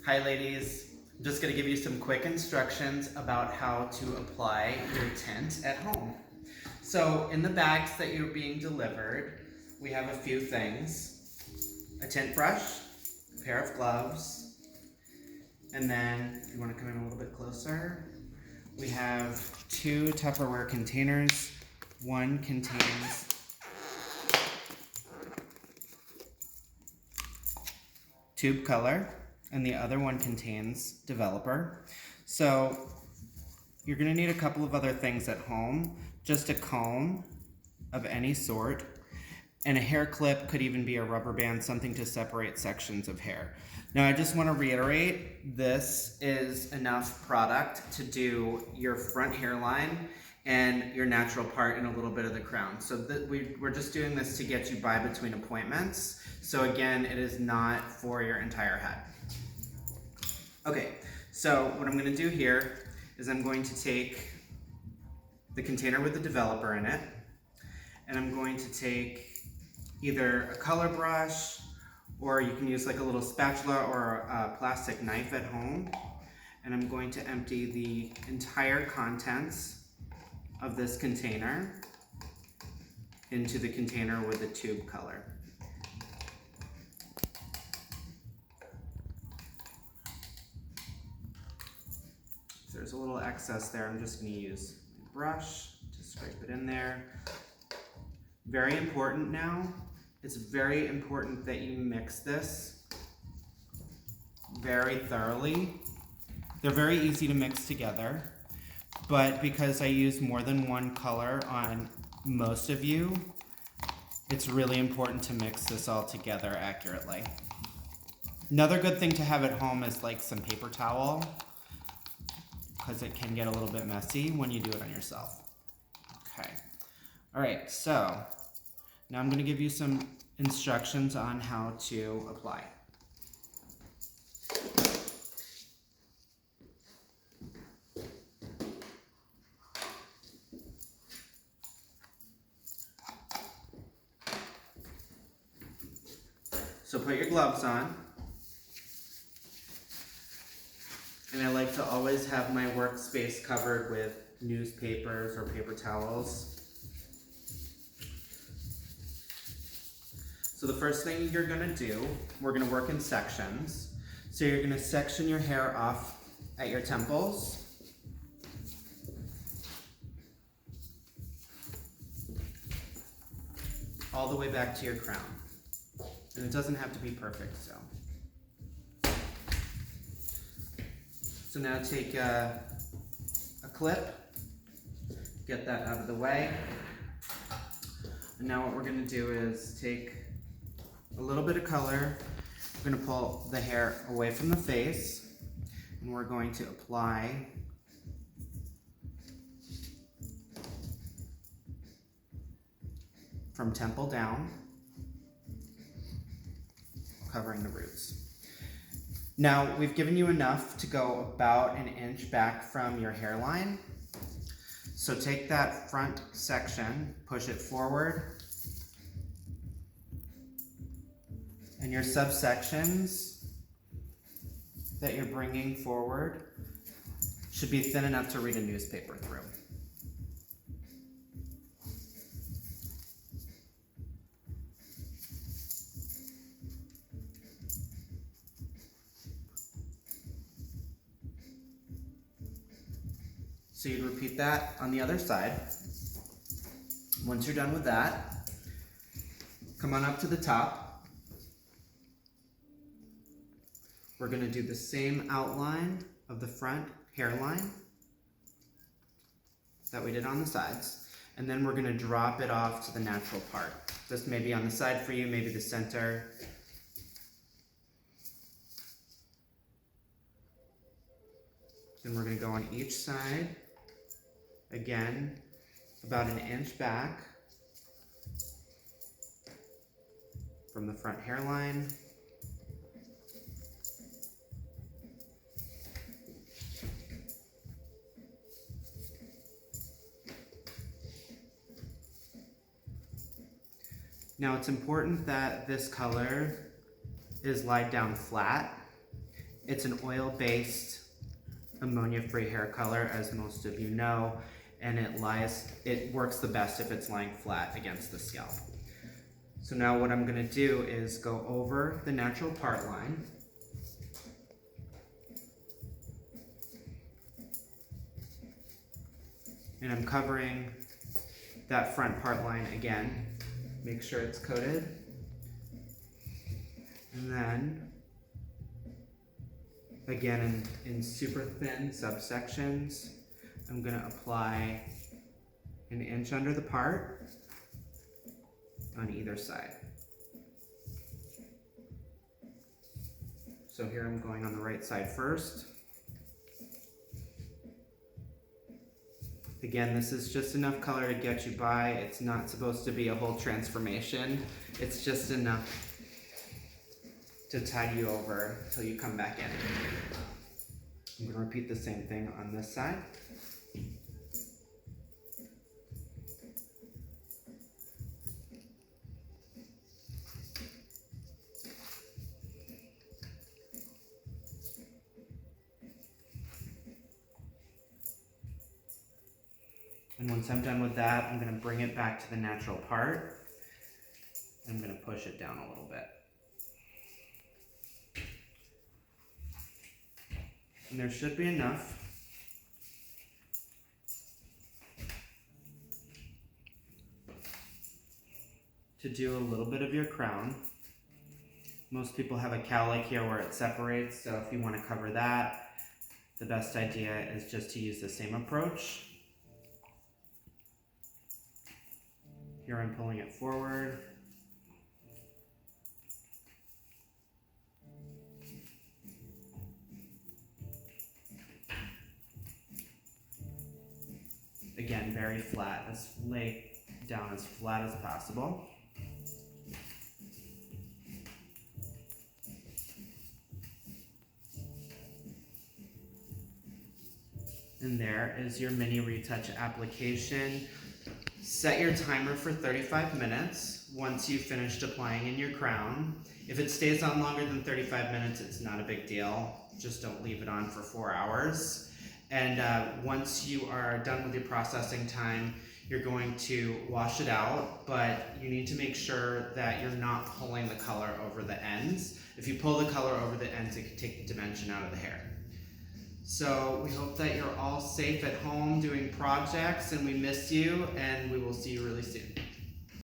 Hi ladies, I'm just going to give you some quick instructions about how to apply your tint at home. So in the bags that you're being delivered, we have a few things. A tint brush, a pair of gloves, and then if you want to come in a little bit closer, we have 2 Tupperware containers. One contains tube color, and the other one contains developer. So you're going to need a couple of other things at home. Just a comb of any sort, and a hair clip, could even be a rubber band, something to separate sections of hair. Now I just want to reiterate, this is enough product to do your front hairline and your natural part and a little bit of the crown. So we're just doing this to get you by between appointments. So again, it is not for your entire head. Okay, so what I'm going to do here is I'm going to take the container with the developer in it, and I'm going to take either a color brush, or you can use like a little spatula or a plastic knife at home, and I'm going to empty the entire contents of this container into the container with the tube color. If there's a little excess there, I'm just going to use my brush to scrape it in there. Very important now, it's very important that you mix this very thoroughly. They're very easy to mix together, but because I use more than one color on most of you, it's really important to mix this all together accurately. Another good thing to have at home is like some paper towel, because it can get a little bit messy when you do it on yourself. Okay, all right, so now I'm going to give you some instructions on how to apply. So put your gloves on, and I like to always have my workspace covered with newspapers or paper towels. So the first thing you're going to do, we're going to work in sections. So you're going to section your hair off at your temples. All the way back to your crown. And it doesn't have to be perfect, so. So now take a clip, get that out of the way. And now what we're going to do is take a little bit of color. We're going to pull the hair away from the face, and we're going to apply from temple down, covering the roots. Now, we've given you enough to go about an inch back from your hairline. So take that front section, push it forward, and your subsections that you're bringing forward should be thin enough to read a newspaper through. So you'd repeat that on the other side. Once you're done with that, come on up to the top. We're going to do the same outline of the front hairline that we did on the sides, and then we're going to drop it off to the natural part. This may be on the side for you, maybe the center. Then we're going to go on each side. Again, about an inch back from the front hairline. Now it's important that this color is laid down flat It's an oil-based, ammonia-free hair color, as most of you know, and it works the best if it's lying flat against the scalp. So now what I'm gonna do is go over the natural part line. And I'm covering that front part line again. Make sure it's coated. And then, again, in super thin subsections, I'm gonna apply 1 inch under the part on either side. So here I'm going on the right side first. Again, this is just enough color to get you by. It's not supposed to be a whole transformation. It's just enough to tide you over until you come back in. I'm gonna repeat the same thing on this side. And once I'm done with that, I'm gonna bring it back to the natural part. I'm gonna push it down a little bit. And there should be enough to do a little bit of your crown. Most people have a cowlick here where it separates, so if you want to cover that, the best idea is just to use the same approach. Here I'm pulling it forward. Again, very flat. Let's lay down as flat as possible. And there is your mini retouch application. Set your timer for 35 minutes once you've finished applying in your crown. If it stays on longer than 35 minutes, it's not a big deal. Just don't leave it on for 4 hours. And once you are done with your processing time, you're going to wash it out, but you need to make sure that you're not pulling the color over the ends. If you pull the color over the ends, it can take the dimension out of the hair. So we hope that you're all safe at home doing projects, and we miss you, and we will see you really soon.